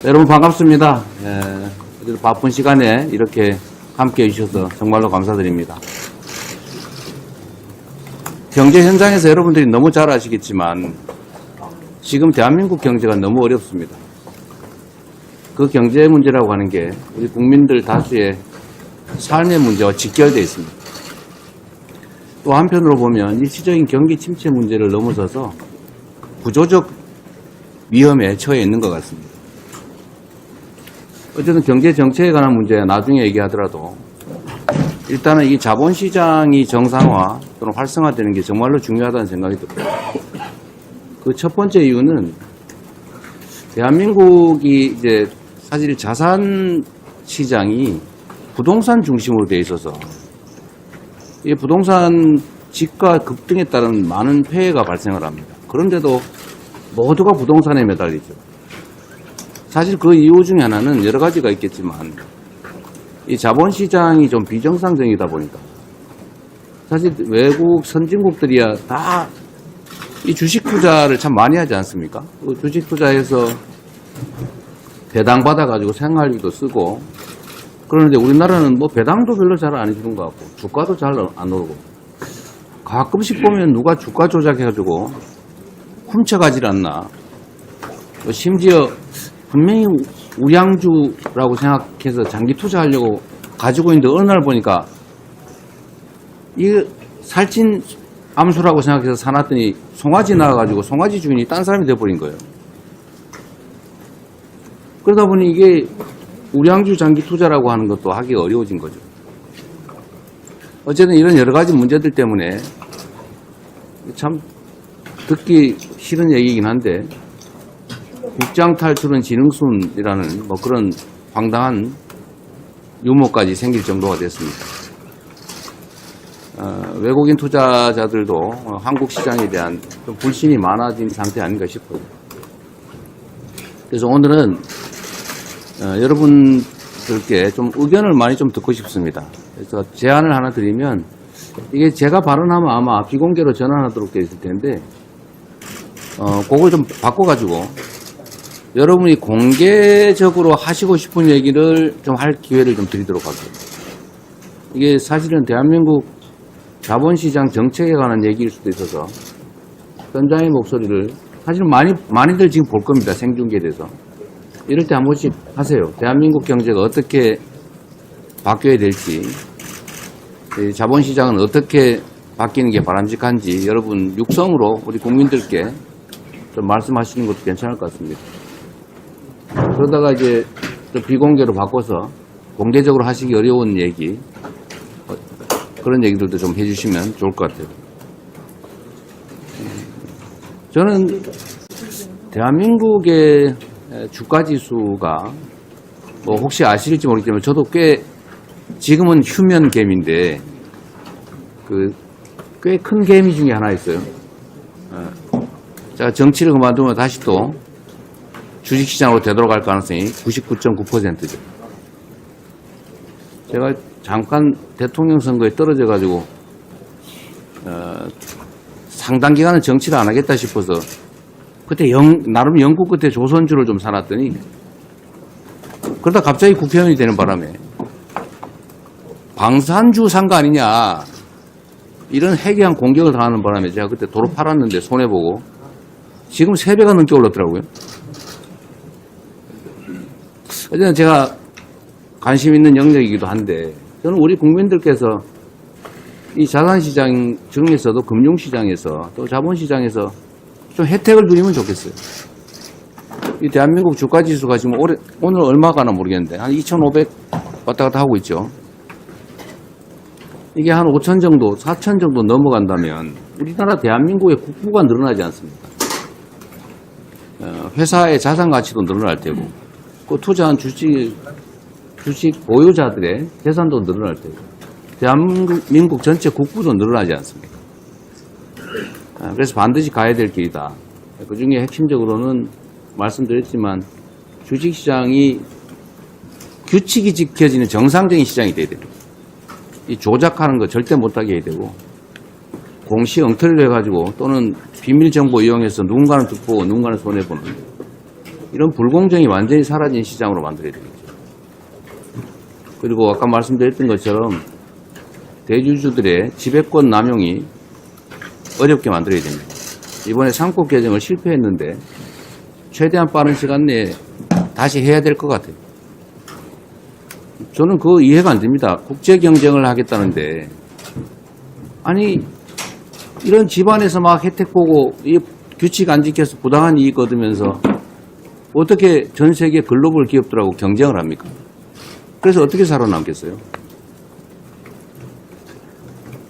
여러분 반갑습니다. 바쁜 시간에 이렇게 함께 해주셔서 정말로 감사드립니다. 경제 현장에서 여러분들이 너무 잘 아시겠지만 지금 대한민국 경제가 너무 어렵습니다. 그 경제 문제라고 하는 게 우리 국민들 다수의 삶의 문제와 직결되어 있습니다. 또 한편으로 보면 일시적인 경기 침체 문제를 넘어서서 구조적 위험에 처해 있는 것 같습니다. 어쨌든 경제 정책에 관한 문제 나중에 얘기하더라도 일단은 이 자본시장이 정상화 또는 활성화되는 게 정말로 중요하다는 생각이 듭니다. 그 첫 번째 이유는 대한민국이 이제 사실 자산 시장이 부동산 중심으로 되어 있어서 이 부동산 집가 급등에 따른 많은 폐해가 발생을 합니다. 그런데도 모두가 부동산에 매달리죠. 사실 그 이유 중에 하나는 여러 가지가 있겠지만 이 자본시장이 좀 비정상적이다 보니까 사실 외국 선진국들이야 다 이 주식 투자를 참 많이 하지 않습니까? 주식 투자해서 배당 받아가지고 생활비도 쓰고 그런데 우리나라는 뭐 배당도 별로 잘 안 해주는 것 같고 주가도 잘 안 오르고 가끔씩 보면 누가 주가 조작해가지고 훔쳐가질 않나. 심지어 분명히 우량주라고 생각해서 장기 투자하려고 가지고 있는데 어느 날 보니까 이게 살찐 암수라고 생각해서 사놨더니 송아지 나와가지고 송아지 주인이 딴 사람이 돼버린 거예요. 그러다 보니 이게 우량주 장기 투자라고 하는 것도 하기 어려워진 거죠. 어쨌든 이런 여러 가지 문제들 때문에 참 듣기 싫은 얘기이긴 한데 국장 탈출은 지능순이라는 뭐 그런 황당한 유머까지 생길 정도가 됐습니다. 외국인 투자자들도 한국 시장에 대한 좀 불신이 많아진 상태 아닌가 싶어요. 그래서 오늘은 여러분들께 좀 의견을 많이 좀 듣고 싶습니다. 그래서 제안을 하나 드리면 이게 제가 발언하면 아마 비공개로 전환하도록 되어 있을 텐데 그걸 좀 바꿔가지고 여러분이 공개적으로 하시고 싶은 얘기를 좀 할 기회를 좀 드리도록 할게요. 이게 사실은 대한민국 자본시장 정책에 관한 얘기일 수도 있어서 현장의 목소리를 사실 많이들 지금 볼 겁니다. 생중계에 대해서. 이럴 때 한 번씩 하세요. 대한민국 경제가 어떻게 바뀌어야 될지, 자본시장은 어떻게 바뀌는 게 바람직한지 여러분 육성으로 우리 국민들께 좀 말씀하시는 것도 괜찮을 것 같습니다. 그러다가 이제 좀 비공개로 바꿔서 공개적으로 하시기 어려운 얘기, 그런 얘기들도 좀 해주시면 좋을 것 같아요. 저는 대한민국의 주가지수가 뭐 혹시 아실지 모르겠지만 저도 꽤 지금은 휴면개미인데 꽤 큰 개미 중에 하나 있어요. 제가 정치를 그만두면 다시 또 주식시장으로 되돌아갈 가능성이 99.9%죠. 제가 잠깐 대통령 선거에 떨어져가지고 상당 기간은 정치를 안 하겠다 싶어서 그때 나름 영국 끝에 조선주를 좀 사놨더니 그러다 갑자기 국회의원이 되는 바람에 방산주 산 거 아니냐 이런 해괴한 공격을 당하는 바람에 제가 그때 도로 팔았는데 손해보고 지금 3배가 넘게 올랐더라고요. 어쨌든 제가 관심 있는 영역이기도 한데 저는 우리 국민들께서 이 자산시장 중에서도 금융시장에서 또 자본시장에서 좀 혜택을 누리면 좋겠어요. 이 대한민국 주가지수가 지금 오늘 얼마 가나 모르겠는데 한 2,500 왔다 갔다 하고 있죠. 이게 한 5천 정도, 4천 정도 넘어간다면 우리나라 대한민국의 국부가 늘어나지 않습니까? 회사의 자산 가치도 늘어날 테고 그 투자한 주식 보유자들의 재산도 늘어날 테고 대한민국 전체 국부도 늘어나지 않습니까? 그래서 반드시 가야 될 길이다. 그 중에 핵심적으로는 말씀드렸지만 주식시장이 규칙이 지켜지는 정상적인 시장이 돼야 됩니다. 이 조작하는 거 절대 못하게 해야 되고 공시 엉터리를 해가지고 또는 비밀정보 이용해서 누군가는 득보고 누군가는 손해보는 이런 불공정이 완전히 사라진 시장으로 만들어야 되겠죠. 그리고 아까 말씀드렸던 것처럼 대주주들의 지배권 남용이 어렵게 만들어야 됩니다. 이번에 상법 개정을 실패했는데 최대한 빠른 시간 내에 다시 해야 될 것 같아요. 저는 그거 이해가 안 됩니다. 국제 경쟁을 하겠다는데 아니 이런 집안에서 막 혜택 보고 이 규칙 안 지켜서 부당한 이익 얻으면서 어떻게 전 세계 글로벌 기업들하고 경쟁을 합니까? 그래서 어떻게 살아남겠어요?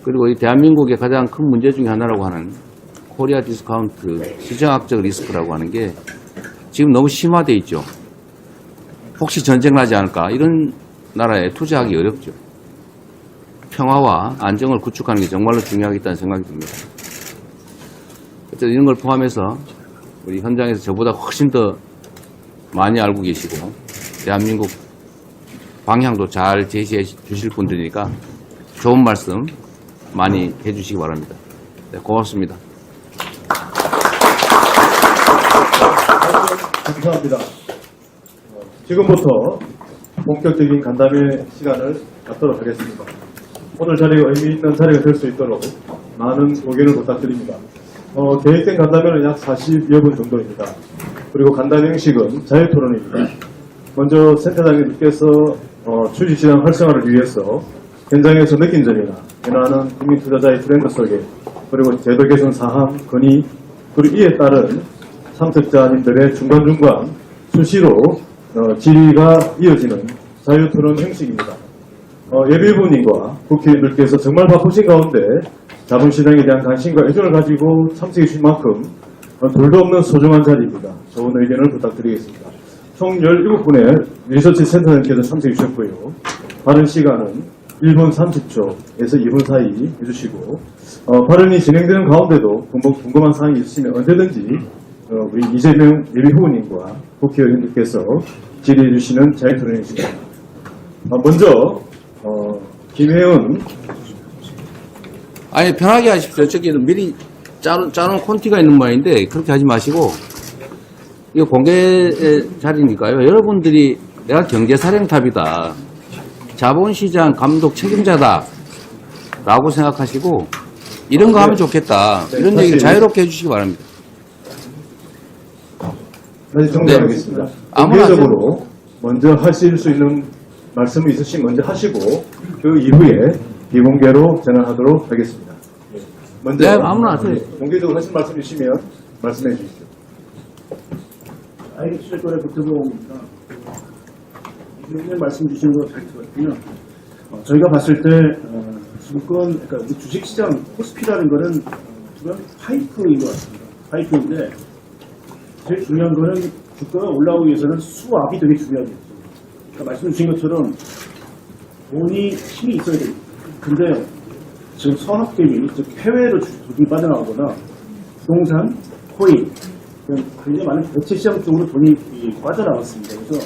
그리고 이 대한민국의 가장 큰 문제 중에 하나라고 하는 코리아 디스카운트 시장학적 리스크라고 하는 게 지금 너무 심화되어 있죠. 혹시 전쟁 나지 않을까? 이런 나라에 투자하기 어렵죠. 평화와 안정을 구축하는 게 정말로 중요하겠다는 생각이 듭니다. 어쨌든 이런 걸 포함해서 우리 현장에서 저보다 훨씬 더 많이 알고 계시고 대한민국 방향도 잘 제시해 주실 분들이니까 좋은 말씀 많이 해주시기 바랍니다. 네, 고맙습니다. 감사합니다. 지금부터 본격적인 간담회 시간을 갖도록 하겠습니다. 오늘 자리가 의미 있는 자리가 될 수 있도록 많은 고견을 부탁드립니다. 계획된 간담회는 약 40여 분 정도입니다. 그리고 간담회 형식은 자유토론입니다. 먼저 센터장님께서 주식시장 활성화를 위해서 현장에서 느낀 점이나 변화하는 국민투자자의 트렌드 속에 그리고 제도 개선 사항, 건의, 그리고 이에 따른 참석자님들의 중간중간 수시로 질의가 이어지는 자유토론 형식입니다. 예비후보님과 국회의원들께서 정말 바쁘신 가운데 자본시장에 대한 관심과 애정을 가지고 참석해 주신 만큼 둘도 없는 소중한 자리입니다. 좋은 의견을 부탁드리겠습니다. 총 17분의 리서치 센터장님께서 참석해 주셨고요. 발언 시간은 1분 30초에서 2분 사이 해주시고 발언이 진행되는 가운데도 궁금한 사항이 있으시면 언제든지 우리 이재명 예비후보님과 국회의원님께서 질의해 주시는 자유토론 형식입니다. 먼저 김혜은 아니 편하게 하십시오. 저기 미리 짜놓은 콘티가 있는 모양인데 그렇게 하지 마시고 이거 공개 자리니까요. 여러분들이 내가 경제사령탑이다. 자본시장 감독 책임자다. 라고 생각하시고 이런 거 하면 좋겠다. 이런 얘기를 자유롭게 해주시기 바랍니다. 다시 정리하겠습니다. 공개적으로 먼저 하실 수 있는 말씀이 있으시면 먼저 하시고 그 이후에 비공개로 전환하도록 하겠습니다. 먼저 네, 아무나 하세요. 공개적으로 하실 말씀 있으면 말씀해 주십시오. IH출권의 국토보호입니다. 이전에 말씀 주신 거 잘 들었고요. 저희가 봤을 때 증권, 그러니까 주식시장 코스피라는 거는 주변 파이프인 것 같습니다. 파이프인데 제일 중요한 거는 주가가 올라오기 위해서는 수압이 되게 중요하겠죠. 그러니까 말씀 주신 것처럼 돈이 힘이 있어야 됩니다. 근데 지금 선악대비, 즉 해외로 돈이 빠져나오거나 부동산, 코인, 굉장히 많은 대체 시장 쪽으로 돈이 빠져나왔습니다. 그래서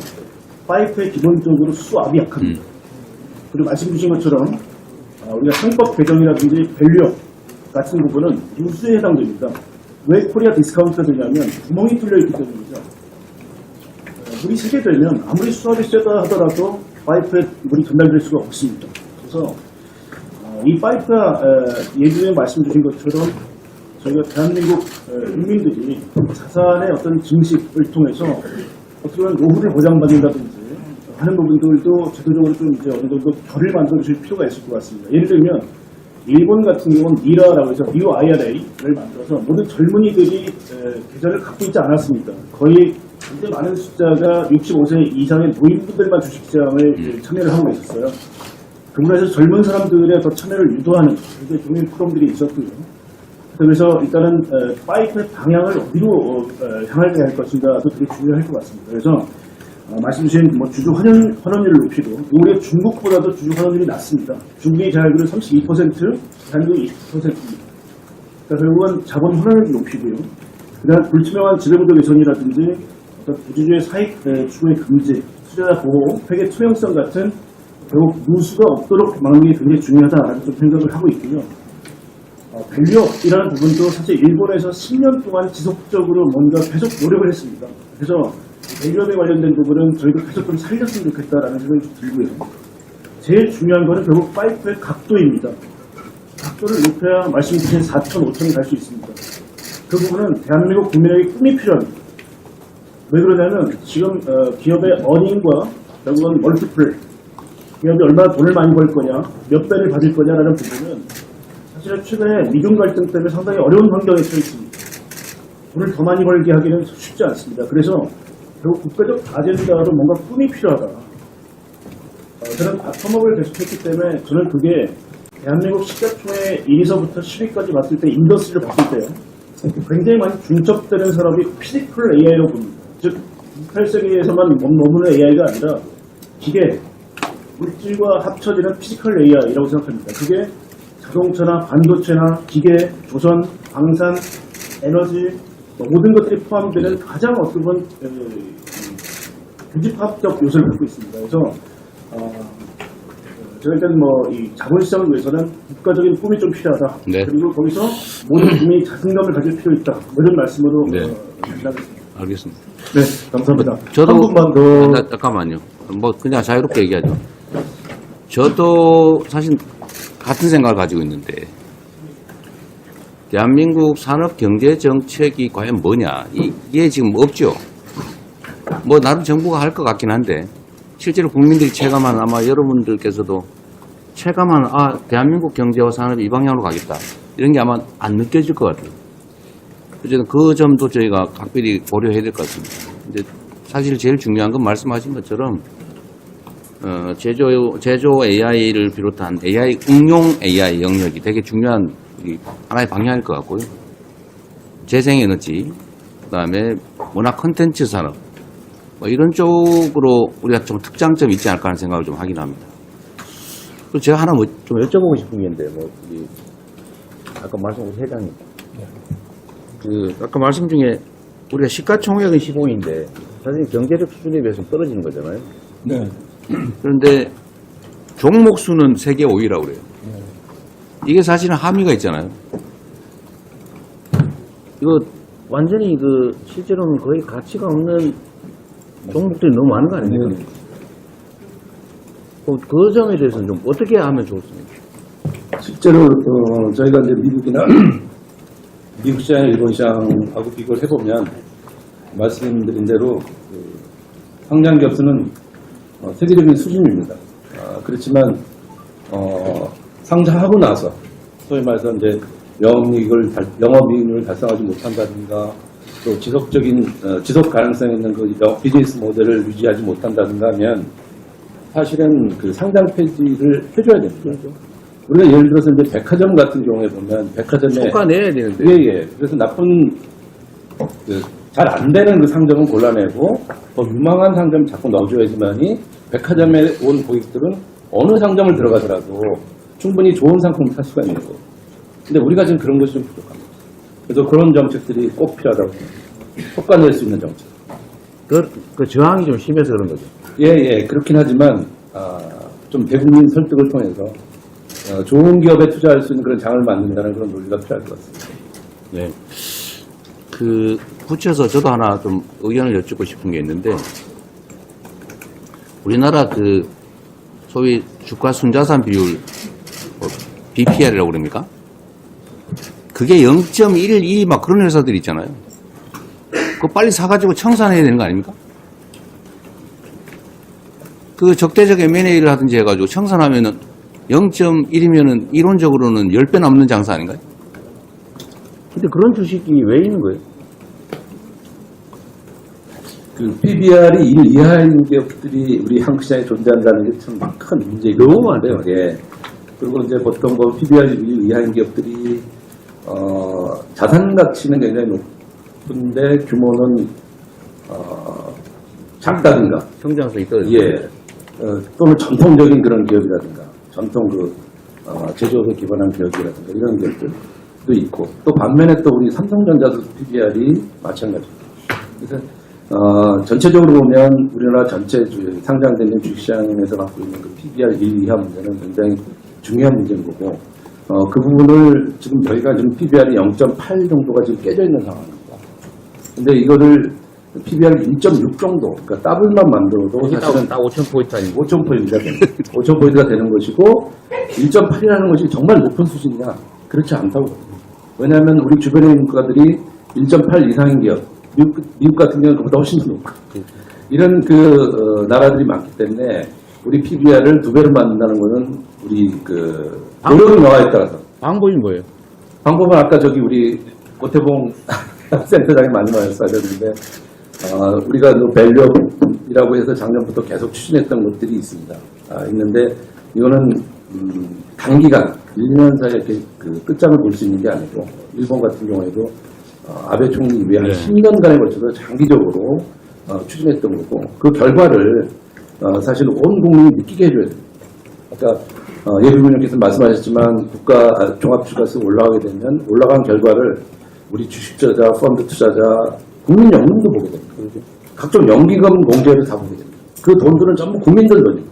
파이프에 기본적으로 수압이 약합니다. 그리고 말씀 주신 것처럼 우리가 상법 개정이라든지 밸류업 같은 부분은 누수에 해당됩니다. 왜 코리아 디스카운트가 되냐면 구멍이 뚫려있기 때문이죠. 물이 새게 되면 아무리 수압이 세다 하더라도 파이프에 물이 전달될 수가 없습니다. 그래서 이 파이프가 예전에 말씀 주신 것처럼 저희가 대한민국 국민들이 자산의 어떤 증식을 통해서 어떻게 보면 노후를 보장받는다든지 하는 부분들도 제도적으로 좀 이제 어느 정도 결을 만들어 주실 필요가 있을 것 같습니다. 예를 들면 일본 같은 경우는 미라라고 해서 뉴 IRA를 만들어서 모든 젊은이들이 계좌를 갖고 있지 않았습니다. 거의 굉장히 많은 숫자가 65세 이상의 노인분들만 주식시장을 참여를 하고 있었어요. 그분에서 젊은 사람들의 더 참여를 유도하는 굉장히 종류 프로그램들이 있었고요. 그래서 일단은 파이프의 방향을 어디로 향하게 할 것인가도 되게 중요할 것 같습니다. 그래서 말씀 주신 주주 환원율을 높이고 올해 중국보다도 주주 환원율이 낮습니다. 중국이 제가 알기로 32%, 대한민국이 20%입니다. 그러니까 결국은 자본 환원율을 높이고요. 그다음 불투명한 지배구조 개선이라든지 어떤 대주주의 사익 추구의 금지, 투자자 보호, 회계 투명성 같은 결국 누수가 없도록 막는 게 굉장히 중요하다라는 좀 생각을 하고 있고요. 밸류업이라는 부분도 사실 일본에서 10년 동안 지속적으로 뭔가 계속 노력을 했습니다. 그래서 대기업에 관련된 부분은 저희가 계속 좀 살렸으면 좋겠다라는 생각이 좀 들고요. 제일 중요한 거는 결국 파이프의 각도입니다. 각도를 높여야 말씀 주신 4천, 5천이 갈 수 있습니다. 그 부분은 대한민국 국민에게 꿈이 필요합니다. 왜 그러냐면 지금 기업의 어닝과 결국은 멀티플, 기업이 얼마나 돈을 많이 벌 거냐, 몇 배를 받을 거냐라는 부분은 사실은 최근에 미중 갈등 때문에 상당히 어려운 환경에 처해 있습니다. 돈을 더 많이 벌게 하기는 쉽지 않습니다. 그래서 결국 국가적 아젠다로 뭔가 꿈이 필요하다. 저는 바텀업을 계속했기 때문에 저는 그게 대한민국 시가총액 1위서부터 10위까지 봤을 때 인더스트리를 봤을 때요. 굉장히 많이 중첩되는 산업이 피지컬 AI로 봅니다. 즉 28세기에서만 머무는 AI가 아니라 기계, 물질과 합쳐지는 피지컬 AI라고 생각합니다. 그게 자동차나 반도체나 기계, 조선, 방산, 에너지 모든 것들이 포함되는 가장 어떤 건 규집합적 요소를 갖고 있습니다. 그래서 제가 일단 이 자본시장을 위해서는 국가적인 꿈이 좀 필요하다. 네. 그리고 거기서 모든 국민이 자신감을 가질 필요 있다. 이런 말씀으로 네. 지나겠습니다. 알겠습니다. 네, 감사합니다. 저도 한 분만 더. 잠깐만요. 뭐 그냥 자유롭게 얘기하죠. 저도 사실 같은 생각을 가지고 있는데 대한민국 산업 경제 정책이 과연 뭐냐 이게 지금 없죠. 뭐 나름 정부가 할 것 같긴 한데 실제로 국민들이 체감한 아마 여러분들께서도 체감한 대한민국 경제와 산업이 이 방향으로 가겠다 이런 게 아마 안 느껴질 것 같아요. 어쨌든 그 점도 저희가 각별히 고려해야 될 것 같습니다. 근데 사실 제일 중요한 건 말씀하신 것처럼 제조 AI를 비롯한 AI 응용 AI 영역이 되게 중요한 하나의 방향일 것 같고요. 재생에너지, 그다음에 문화 콘텐츠 산업 뭐 이런 쪽으로 우리가 좀 특장점이 있지 않을까 하는 생각을 좀 하긴 합니다. 그리고 제가 하나 좀 여쭤보고 싶은 게 있는데 아까 말씀하신 회장님. 아까 말씀 중에 우리가 시가총액은 15인데 사실 경제력 수준에 비해서 떨어지는 거잖아요. 네. 그런데 종목 수는 세계 5위라고 그래요. 이게 사실은 함의가 있잖아요. 이거 완전히 실제로는 거의 가치가 없는 종목들이 너무 많은 거 아닙니까? 그 점에 대해서는 좀 어떻게 하면 좋습니까? 실제로 저희가 이제 미국이나 미국 시장, 일본 시장하고 비교를 해보면 말씀드린 대로 성장 기업수는 세계적인 수준입니다. 그렇지만 상장하고 나서 소위 말해서 이제 영업이익률을 달성하지 못한다든가 또 지속 가능성 있는 그 비즈니스 모델을 유지하지 못한다든가 하면 사실은 그 상장 폐지를 해줘야 됩니다. 우리가 예를 들어서 이제 백화점 같은 경우에 보면 백화점에 속아내야 되는데. 예. 그래서 나쁜 잘 안 되는 그 상점은 골라내고 더 유망한 상점 자꾸 넣어줘야지만이 백화점에 온 고객들은 어느 상점을 들어가더라도 충분히 좋은 상품을 살 수가 있는 거예요. 근데 우리가 지금 그런 것이 좀 부족합니다. 그래서 그런 정책들이 꼭 필요하다고 속아낼 수 있는 정책. 그 저항이 좀 심해서 그런 거죠. 예. 그렇긴 하지만 좀 대국민 설득을 통해서 좋은 기업에 투자할 수 있는 그런 장을 만든다는 그런 논리가 필요할 것 같습니다. 네. 붙여서 저도 하나 좀 의견을 여쭙고 싶은 게 있는데, 우리나라 소위 주가 순자산 비율, BPR이라고 그럽니까? 그게 0.12 막 그런 회사들이 있잖아요. 그거 빨리 사가지고 청산해야 되는 거 아닙니까? 그 적대적 M&A를 하든지 해가지고 청산하면은 0.1이면은 이론적으로는 10배 남는 장사 아닌가요? 근데 그런 주식이 왜 있는 거예요? 그 PBR이 1 이하인 기업들이 우리 한국 시장에 존재한다는 게 참 큰 문제이고 너무 많아요. 예. 그리고 이제 보통 PBR이 1 이하인 기업들이 자산 가치는 굉장히 높은데 규모는 작다든가 성장성이 떨어져. 예. 또는 전통적인 그런 기업이라든가 전통 제조업에 기반한 기업이라든가 이런 기업들도 있고 또 반면에 또 우리 삼성전자도 PBR이 마찬가지입니다. 그래서 전체적으로 보면 우리나라 전체 상장되는 주식시장에서 갖고 있는 그 PBR 1 이하 문제는 굉장히 중요한 문제인 거고 그 부분을 지금 저희가 지금 PBR이 0.8 정도가 지금 깨져 있는 상황입니다. 근데 이거를 PBR 1.6 정도, 그러니까 더블만 만들어도 사실은 딱 5,000포인트 아니고 5,000포인트가 되는 5,000포인트가 되는 것이고 1.8이라는 것이 정말 높은 수준이냐? 그렇지 않다고 봅니다. 왜냐하면 우리 주변에 있는 국가들이 1.8 이상인 기업, 미국 같은 경우는 그보다 훨씬 더 높고 이런 나라들이 많기 때문에 우리 PBR을 2배로 만든다는 것은 우리 노력 여하에 따라서 방법이 뭐예요? 방법은 아까 우리 고태봉 센터장이 많이 말씀하셨는데 우리가 밸류업이라고 해서 작년부터 계속 추진했던 것들이 있습니다. 있는데 이거는 단기간 1년 사이에 이렇게 끝장을 볼 수 있는 게 아니고 일본 같은 경우에도 아베 총리 이후에 한 10년간에 걸쳐서 장기적으로 추진했던 거고 그 결과를 사실 온 국민이 느끼게 해줘야 됩니다. 아까 예비군님께서 말씀하셨지만 종합주가세 올라가게 되면 올라간 결과를 우리 주식투자자, 펀드 투자자, 국민연금도 보게 됩니다. 각종 연기금 공제를 다 보게 됩니다. 그 돈들은 전부 국민들 돈입니다.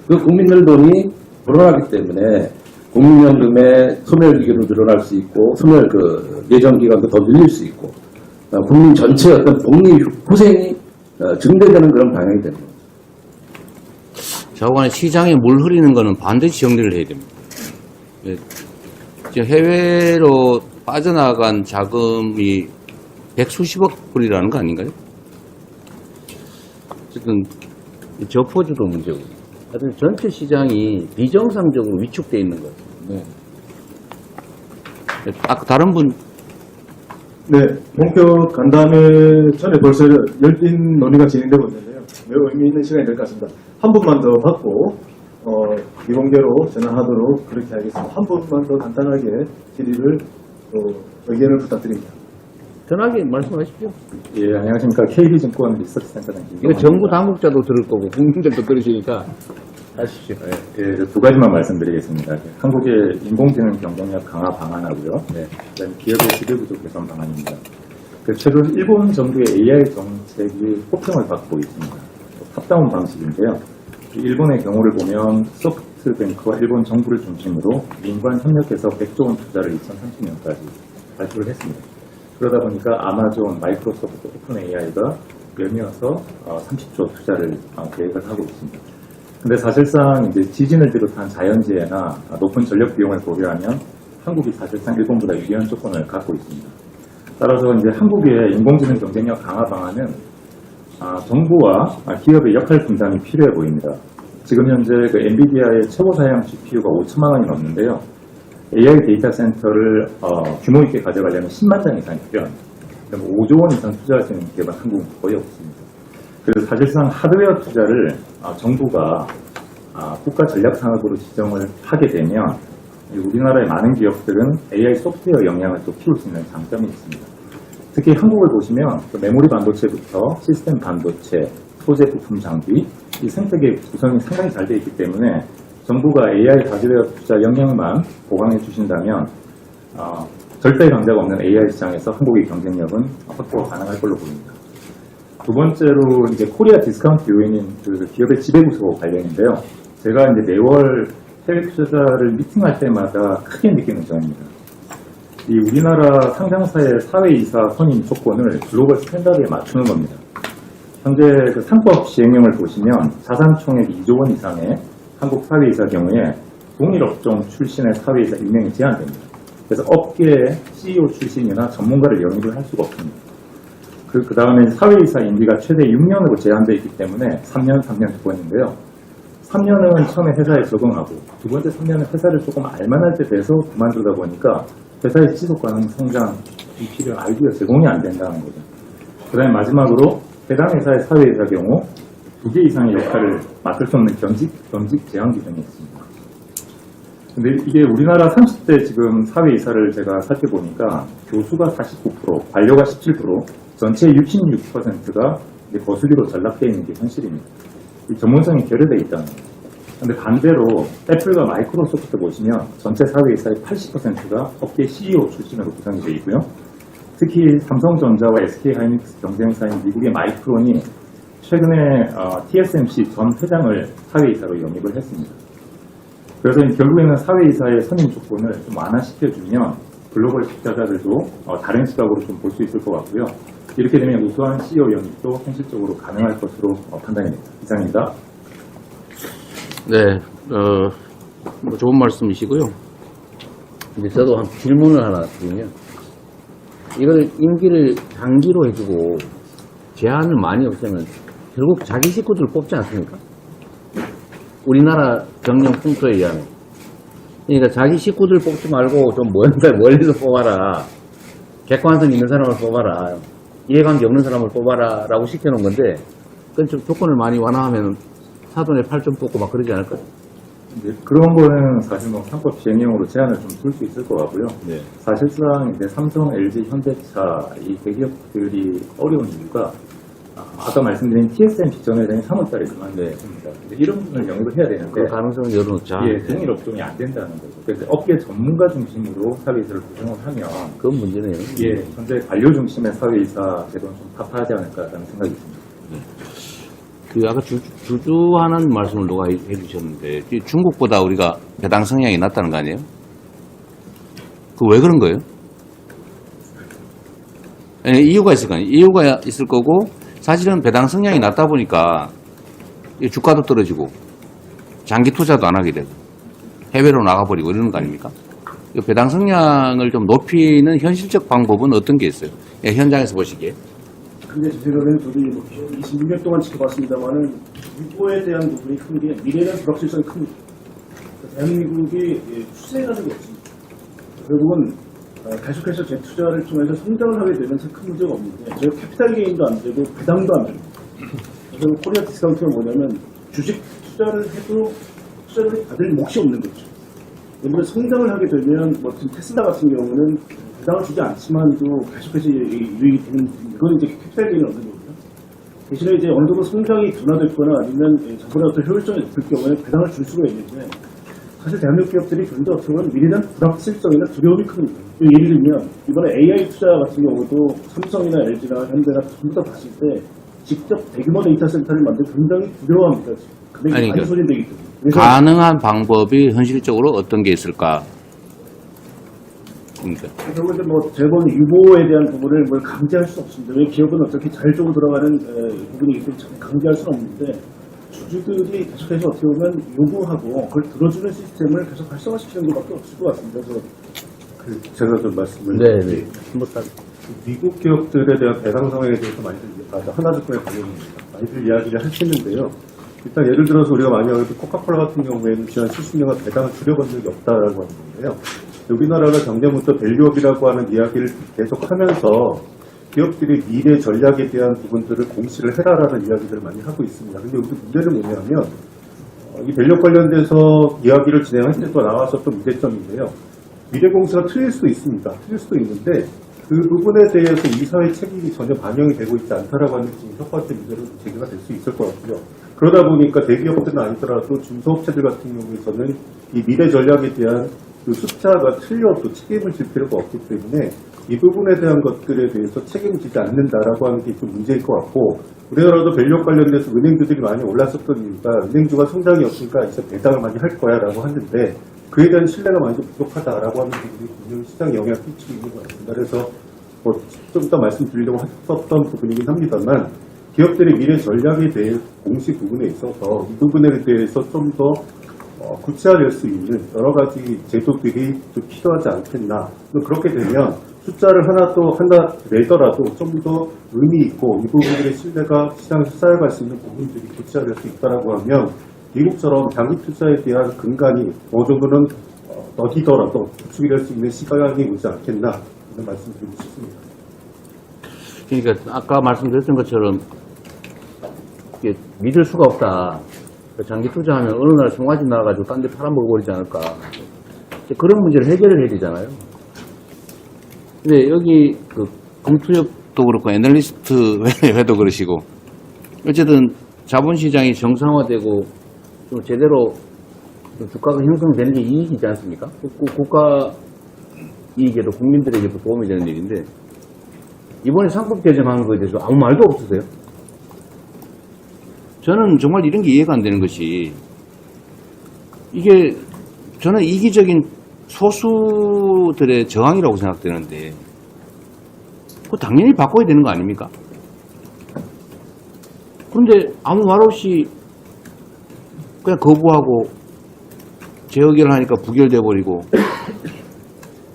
그 국민들 돈이 불어나기 때문에 국민연금의 소멸기간도 늘어날 수 있고 예정기간도 더 늘릴 수 있고 국민 전체의 어떤 복리 후생이 증대되는 그런 방향이 됩니다. 좌우간에 시장에 물 흐리는 거는 반드시 정리를 해야 됩니다. 지금 해외로 빠져나간 자금이 100수십억 불이라는 거 아닌가요? 어쨌든 저포주도 문제고 하여튼 전체 시장이 비정상적으로 위축되어 있는 거예요. 네. 다른 분 네, 본격 간담회 전에 벌써 열띤 논의가 진행되고 있는데요. 매우 의미 있는 시간이 될 것 같습니다. 한 분만 더 받고 비공개로 전화하도록 그렇게 하겠습니다. 한 분만 더 간단하게 질의를 의견을 부탁드립니다. 편하게 말씀하십시오. 예, 안녕하십니까. KB증권 리서치센터장 이거 정부 당국자도 들을 거고 국민들도 들으시니까 하십시오. 예, 두 가지만 말씀드리겠습니다. 한국의 인공지능 경쟁력 강화 방안하고요. 네, 그다음에 기업의 지배구조 개선 방안입니다. 최근 일본 정부의 AI 정책이 호평을 받고 있습니다. 탑다운 방식인데요. 일본의 경우를 보면 소프트뱅크와 일본 정부를 중심으로 민관 협력해서 100조 원 투자를 2030년까지 발표를 했습니다. 그러다 보니까 아마존, 마이크로소프트, 오픈 AI가 연이어서 30조 투자를 계획을 하고 있습니다. 근데 사실상 이제 지진을 비롯한 자연재해나 높은 전력 비용을 고려하면 한국이 사실상 일본보다 유리한 조건을 갖고 있습니다. 따라서 이제 한국의 인공지능 경쟁력 강화 방안은 정부와 기업의 역할 분담이 필요해 보입니다. 지금 현재 엔비디아의 최고 사양 GPU가 5천만 원이 넘는데요. AI 데이터 센터를 규모 있게 가져가려면 10만 장 이상이 필요합니다. 그럼 5조 원 이상 투자할 수 있는 기업은 한국은 거의 없습니다. 그래서 사실상 하드웨어 투자를 정부가 국가 전략 산업으로 지정을 하게 되면 우리나라의 많은 기업들은 AI 소프트웨어 역량을 또 키울 수 있는 장점이 있습니다. 특히 한국을 보시면 메모리 반도체부터 시스템 반도체, 소재 부품 장비, 이 생태계 구성이 상당히 잘 되어 있기 때문에 정부가 AI 하드웨어 투자 역량만 보강해 주신다면 절대 강자가 없는 AI 시장에서 한국의 경쟁력은 확보가 가능할 걸로 보입니다. 두 번째로 이제 코리아 디스카운트 요인인 기업의 지배구조 관련인데요. 제가 이제 매월 해외 투자자를 미팅할 때마다 크게 느끼는 점입니다. 이 우리나라 상장사의 사회이사 선임 조건을 글로벌 스탠다드에 맞추는 겁니다. 현재 상법 시행령을 보시면 자산 총액 2조 원 이상의 한국 사회이사 경우에 동일 업종 출신의 사회이사 임명이 제한됩니다. 그래서 업계의 CEO 출신이나 전문가를 영입을 할 수가 없습니다. 그 다음에 사회이사 임기가 최대 6년으로 제한되어 있기 때문에 3년 두 번인데요. 3년은 처음에 회사에 적응하고 두 번째 3년은 회사를 조금 알만할 때 돼서 그만두다 보니까 회사의 지속가능 성장 이 필요한 아이디어 제공이 안 된다는 거죠. 그 다음에 마지막으로 해당 회사의 사회이사 경우 2개 이상의 역할을 맡을 수 없는 겸직 제한 규정이 있습니다. 근데 이게 우리나라 30대 지금 사회이사를 제가 살펴보니까 교수가 49%, 관료가 17%, 전체의 66%가 거수기로 전락되어 있는 게 현실입니다. 이 전문성이 결여되어 있다는 거죠. 근데 반대로 애플과 마이크로소프트 보시면 전체 사회이사의 80%가 업계 CEO 출신으로 구성이 되어 있고요. 특히 삼성전자와 SK하이닉스 경쟁사인 미국의 마이크론이 최근에 TSMC 전 회장을 사회이사로 영입을 했습니다. 그래서 결국에는 사회이사의 선임 조건을 좀 완화시켜주면 글로벌 투자자들도 다른 시각으로 좀 볼 수 있을 것 같고요. 이렇게 되면 우수한 CEO 영입도 현실적으로 가능할 것으로 판단됩니다. 이상입니다. 네, 뭐 좋은 말씀이시고요. 근데 저도 한 질문을 하나 드리면, 이걸 임기를 단기로 해주고 제한을 많이 없애면 결국 자기 식구들을 뽑지 않습니까? 우리나라 정령 풍토에 의하면. 그러니까 자기 식구들 뽑지 말고 좀 멀리서 뽑아라. 객관성 있는 사람을 뽑아라. 이해관계 없는 사람을 뽑아라. 라고 시켜놓은 건데, 그건 좀 조건을 많이 완화하면 사돈의 팔 좀 뽑고 막 그러지 않을까요? 이제 그런 거는 사실 뭐 상법 시행령으로 제한을 좀 둘 수 있을 것 같고요. 네. 사실상 이제 삼성, LG, 현대차 이 대기업들이 어려운 이유가 아까 말씀드린 TSM 시점에 대한 3월달에 그만뒀습니다. 이런 부분을 영입을 해야 되는데 그 가능성을 열어놓자. 예, 동일 업종이 안 된다는 거죠. 그래서 업계 전문가 중심으로 사회이사를 구성을 하면 그건 문제네요. 예, 현재 관료 중심의 사회이사 제도는 좀 답하지 않을까라는 생각이 듭니다. 그 아까 주주하는 말씀을 누가 해주셨는데 중국보다 우리가 배당 성향이 낮다는 거 아니에요? 그 왜 그런 거예요? 이유가 있을 거 아니에요? 이유가 있을 거고 사실은 배당 성향이 낮다 보니까 주가도 떨어지고 장기 투자도 안 하게 되고 해외로 나가버리고 이러는 거 아닙니까? 이 배당 성향을 좀 높이는 현실적 방법은 어떤 게 있어요? 예, 현장에서 보시기에. 근데 제 생각에는 저도 뭐 26년 동안 지켜봤습니다만은 유보에 대한 부분이 큰 게 미래는 불확실성이 큽니다. 대한민국이 추세라는 게 없습니다. 결국은 계속해서 재투자를 통해서 성장을 하게 되면서 큰 문제가 없는데 저희 캐피탈 게인도 안 되고 배당도 안 됩니다. 그래서 코리아 디스카운트가 뭐냐면 주식 투자를 해도 투자를 받을 몫이 없는 거죠. 예를 들어 성장을 하게 되면 뭐 지금 테슬라 같은 경우는 배당을 주지 않지만도 계속해서 유익이 되는, 이건 이제 캐피탈 게인을 얻는 거고요. 대신에 이제 어느 정도 성장이 둔화됐거나 아니면 자본의 어떤 효율성이 높을 경우에 배당을 줄 수가 있는데, 사실 대한민국 기업들이 그런데 어떻게 보면 미래는 불확실성이나 두려움이 큽니다. 예를 들면 이번에 AI 투자 같은 경우도 삼성이나 LG나 현대나 전부 다 봤을 때 직접 대규모 데이터 센터를 만들고 굉장히 두려워합니다. 금액이 아니, 많이 소진되기 때문에. 그래서 가능한 방법이 현실적으로 어떤 게 있을까? 그러니까. 결국 이제 뭐 재본 유보에 대한 부분을 뭘 강제할 수 없습니다. 왜 기업은 어차피 자율적으로 들어가는 부분이기 때문에 강제할 수는 없는데, 주주들이 계속해서 어떻게 보면 요구하고 그걸 들어주는 시스템을 계속 활성화시키는 것밖에 없을 것 같습니다. 그래서 제가 좀 말씀을 네. 미국 기업들에 대한 배당 상황에 대해서 많이들 하나 조건에 관련입니다. 많이들 이야기를 하시는데요. 일단 예를 들어서 우리가 많이 알고 코카콜라 같은 경우에는 지난 70년간 배당을 줄여본 적이 없다라고 하는 건데요. 우리나라가 작년부터 밸류업이라고 하는 이야기를 계속하면서 기업들이 미래 전략에 대한 부분들을 공시를 해라라는 이야기들을 많이 하고 있습니다. 근데 여기서 문제는 뭐냐면 이 밸류업 관련돼서 이야기를 진행할 때도 나왔었던 문제점인데요. 미래 공시가 틀릴 수도 있습니다. 틀릴 수도 있는데 그 부분에 대해서 이사의 책임이 전혀 반영이 되고 있지 않다라고 하는 지금 첫 번째 문제로 제기가 될 수 있을 것 같고요. 그러다 보니까 대기업들은 아니더라도 중소업체들 같은 경우에서는 이 미래 전략에 대한 그 숫자가 틀려도 책임을 질 필요가 없기 때문에 이 부분에 대한 것들에 대해서 책임지지 않는다라고 하는 게 좀 문제일 것 같고, 우리나라도 밸류업 관련돼서 은행주들이 많이 올랐었던 이유가 은행주가 성장이 없으니까 이제 배당을 많이 할 거야라고 하는데 그에 대한 신뢰가 많이 좀 부족하다라고 하는 부분이 분명히 시장에 영향을 끼치고 있는 것 같습니다. 그래서 뭐 좀 더 말씀드리려고 했었던 부분이긴 합니다만, 기업들의 미래 전략에 대해 공시 부분에 있어서 이 부분에 대해서 좀 더 구체화될 수 있는 여러 가지 제도들이 좀 필요하지 않겠나. 그렇게 되면 숫자를 하나 내더라도 좀 더 의미 있고 이 부분들의 신뢰가 시장에서 쌓여갈 수 있는 부분들이 구체화될 수 있다라고 하면 미국처럼 장기 투자에 대한 근간이 어느 정도는 더디더라도 구축이 될 수 있는 시간이 오지 않겠나 이런 말씀드리고 싶습니다. 그러니까 아까 말씀드렸던 것처럼 이게 믿을 수가 없다. 장기 투자하면 어느 날 송아지 나와가지고 딴 데 팔아먹어버리지 않을까. 그런 문제를 해결을 해야 되잖아요. 근데 여기 그 금투협도 그렇고 애널리스트 회도 그러시고 어쨌든 자본시장이 정상화되고 좀 제대로 좀 주가가 형성되는 게 이익이지 않습니까? 국가 이익에도 국민들에게도 도움이 되는 일인데 이번에 상법 개정하는 거에 대해서 아무 말도 없으세요? 저는 정말 이런 게 이해가 안 되는 것이, 이게 저는 이기적인 소수들의 저항이라고 생각되는데 그거 당연히 바꿔야 되는 거 아닙니까? 그런데 아무 말 없이 그냥 거부하고 재의결을 하니까 부결돼 버리고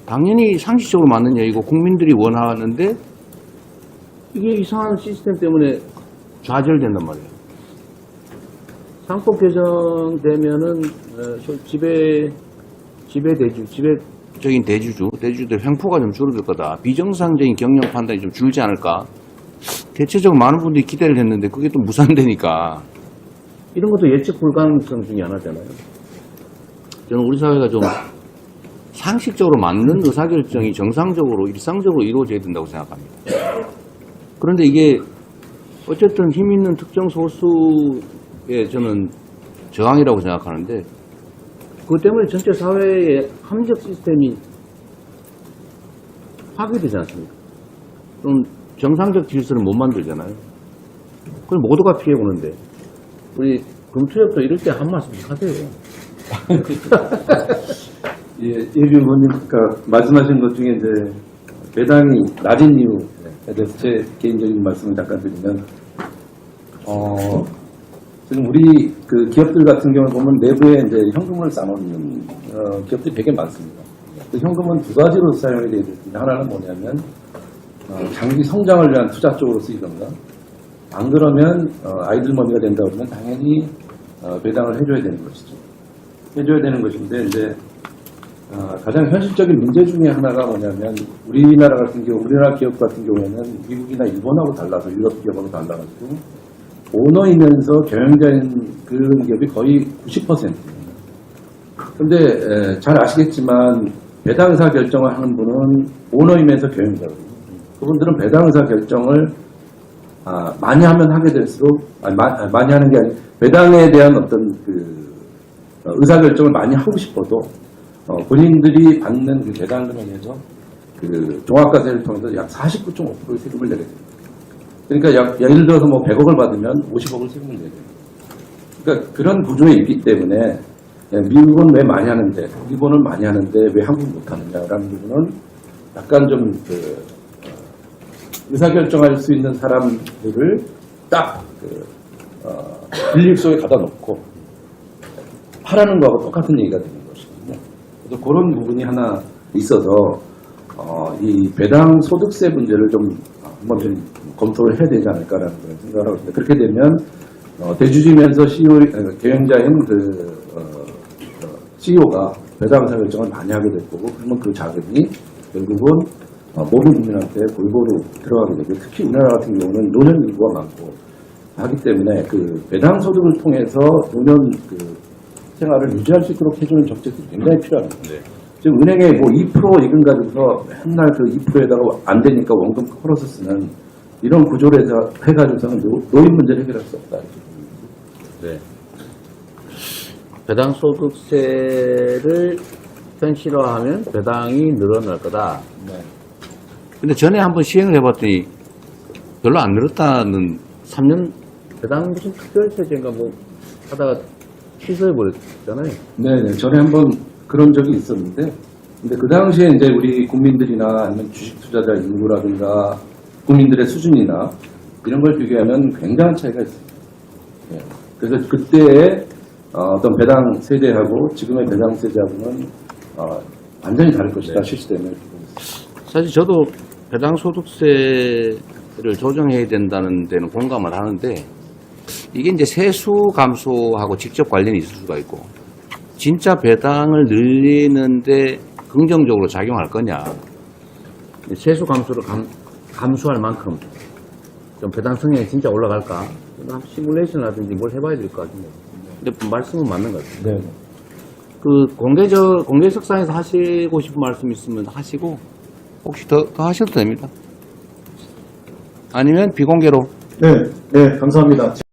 당연히 상식적으로 맞는 얘기고 국민들이 원하는데 이게 이상한 시스템 때문에 좌절된단 말이에요. 상법 개정되면은 지배적인 대주주들 횡포가 좀 줄어들 거다. 비정상적인 경영 판단이 좀 줄지 않을까. 대체적으로 많은 분들이 기대를 했는데 그게 또 무산되니까 이런 것도 예측 불가능성 중에 하나잖아요. 저는 우리 사회가 좀 상식적으로 맞는 의사결정이 정상적으로 일상적으로 이루어져야 된다고 생각합니다. 그런데 이게 어쨌든 힘 있는 특정 소수의 저는 저항이라고 생각하는데 그것 때문에 전체 사회의 합리적 시스템이 파괴되지 않습니까? 좀 정상적 질서를 못 만들잖아요. 그걸 모두가 피해보는데 우리 금투협도 이럴 때 한 말씀씩 하세요. 예, 예비 의원님, 그러니까 말씀하신 것 중에 이제 배당이 낮은 이유에 대해서 제 개인적인 말씀을 잠깐 드리면, 지금 우리 그 기업들 같은 경우 보면 내부에 이제 현금을 쌓아놓는 기업들이 되게 많습니다. 그 현금은 두 가지로 사용이 되어 있습니다. 하나는 뭐냐면 장기 성장을 위한 투자 쪽으로 쓰이던가, 안 그러면 아이들 머니가 된다 그러면 당연히 배당을 해줘야 되는 것이죠. 해줘야 되는 것인데 이제 가장 현실적인 문제 중에 하나가 뭐냐면 우리나라 같은 경우, 우리나라 기업 같은 경우에는 미국이나 일본하고 달라서 유럽 기업하고 달라가지고 오너이면서 경영자인 그런 기업이 거의 90%예요. 근데 잘 아시겠지만 배당 의사 결정을 하는 분은 오너이면서 경영자거든요. 그분들은 배당 의사 결정을 많이 하면 하게 될수록 많이 하는 게 아니라 배당에 대한 어떤 그 의사결정을 많이 하고 싶어도 본인들이 받는 그 배당금에서 그 종합과세를 통해서 약 49.5%의 세금을 내게 됩니다. 그러니까 예를 들어서 뭐 100억을 받으면 50억을 세금을 내게 됩니다. 그러니까 그런 구조에 있기 때문에 미국은 왜 많이 하는데 일본은 많이 하는데 왜 한국은 못하느냐라는 부분은 약간 좀 의사결정할 수 있는 사람들을 딱 빌립 속에 갖다 놓고 하라는 거하고 똑같은 얘기가 되는 것이거든요. 그래서 그런 부분이 하나 있어서 이 배당 소득세 문제를 좀 한번 좀 검토를 해야 되지 않을까라는 그런 생각을 하고 있습니다. 그렇게 되면 대주주면서 CEO 경영자인 CEO가 배당 의사 결정을 많이 하게 될 거고, 그러면 그 자금이 결국은 모든 국민한테 골고루 들어가게 되고, 특히 우리나라 같은 경우는 노년 인구가 많고 하기 때문에 그 배당 소득을 통해서 노년 그 생활을 유지할 수 있도록 해주는 정책들이 굉장히 필요합니다. 네. 지금 은행에 뭐 2% 이금 가지고서 맨날 그 2%에다가 안 되니까 원금 풀어서 쓰는 이런 구조를 해가지고서는 노인 문제를 해결할 수 없다. 네. 배당 소득세를 현실화하면 배당이 늘어날 거다. 네. 근데 전에 한번 시행을 해봤더니 별로 안 늘었다는 3년 배당 무슨 특별세제인가 뭐 하다가 취소해버렸잖아요. 네네. 전에 한번 그런 적이 있었는데, 근데 그 당시에 이제 우리 국민들이나 아니면 주식 투자자 인구라든가 국민들의 수준이나 이런 걸 비교하면 굉장한 차이가 있습니다. 네. 그래서 그때의 어떤 배당 세제하고 지금의 배당 세제하고는 완전히 다를 것이다. 시스템을. 사실 저도 배당 소득세를 조정해야 된다는 데는 공감을 하는데 이게 이제 세수 감소하고 직접 관련이 있을 수가 있고 진짜 배당을 늘리는데 긍정적으로 작용할 거냐. 세수 감소를 감수할 만큼 좀 배당 성향이 진짜 올라갈까? 시뮬레이션을 하든지 뭘 해봐야 될 것 같은데. 근데 말씀은 맞는 것 같아요. 네. 그 공개석상에서 하시고 싶은 말씀 있으면 하시고 혹시 더 하셔도 됩니다. 아니면 비공개로. 네, 감사합니다.